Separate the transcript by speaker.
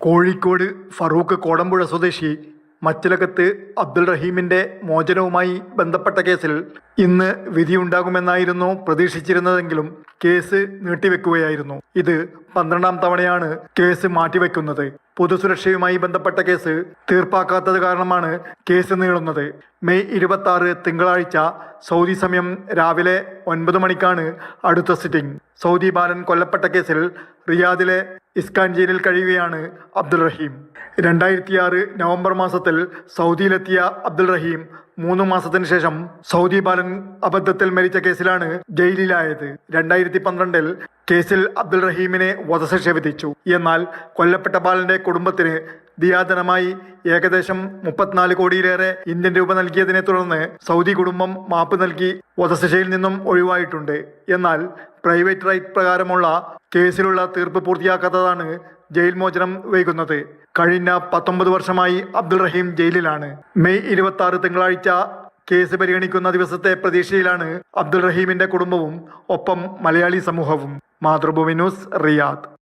Speaker 1: കോഴിക്കോട് ഫറൂഖ് കോടമ്പുഴ സ്വദേശി മച്ചിലകത്ത് അബ്ദുൾ റഹീമിന്റെ മോചനവുമായി ബന്ധപ്പെട്ട കേസിൽ ഇന്ന് വിധിയുണ്ടാകുമെന്നായിരുന്നു പ്രതീക്ഷിച്ചിരുന്നതെങ്കിലും കേസ് നീട്ടിവെക്കുകയായിരുന്നു. ഇത് 12ാം തവണയാണ് കേസ് മാറ്റിവെക്കുന്നത്. പൊതുസുരക്ഷയുമായി ബന്ധപ്പെട്ട കേസ് തീർപ്പാക്കാത്തത് കാരണമാണ് കേസ് നീളുന്നത്. മെയ് 26 തിങ്കളാഴ്ച സൗദി സമയം രാവിലെ 9 മണിക്കാണ് അടുത്ത സിറ്റിംഗ്. സൗദി ബാലൻ കൊല്ലപ്പെട്ട കേസിൽ റിയാദിലെ ഇസ്കാൻ ജയിലിൽ കഴിയുകയാണ് അബ്ദുൾ റഹീം. 2006 നവംബർ മാസത്തിൽ സൗദിയിലെത്തിയ അബ്ദുൾ റഹീം 3 മാസത്തിന് ശേഷം സൗദി ബാലൻ അബദ്ധത്തിൽ മരിച്ച കേസിലാണ് ജയിലിലായത്. 2012 കേസിൽ അബ്ദുൾ റഹീമിനെ വധശിക്ഷ വിധിച്ചു. എന്നാൽ കൊല്ലപ്പെട്ട ബാലന്റെ കുടുംബത്തിന് ദിയാധനമായി ഏകദേശം 34 കോടിയിലേറെ ഇന്ത്യൻ രൂപ നൽകിയതിനെ തുടർന്ന് സൗദി കുടുംബം മാപ്പ് നൽകി വധശിക്ഷയിൽ നിന്നും ഒഴിവായിട്ടുണ്ട്. എന്നാൽ പ്രൈവറ്റ് റൈറ്റ് പ്രകാരമുള്ള കേസിലുള്ള തീർപ്പ് പൂർത്തിയാക്കാത്തതാണ് ജയിൽ മോചനം വൈകുന്നത്. കഴിഞ്ഞ 19 വർഷമായി അബ്ദുൾ റഹീം ജയിലിലാണ്. മെയ് 26 തിങ്കളാഴ്ച കേസ് പരിഗണിക്കുന്ന ദിവസത്തെ പ്രതീക്ഷയിലാണ് അബ്ദുൾ റഹീമിന്റെ കുടുംബവും ഒപ്പം മലയാളി സമൂഹവും. Mathrubhumi news, Riyadh.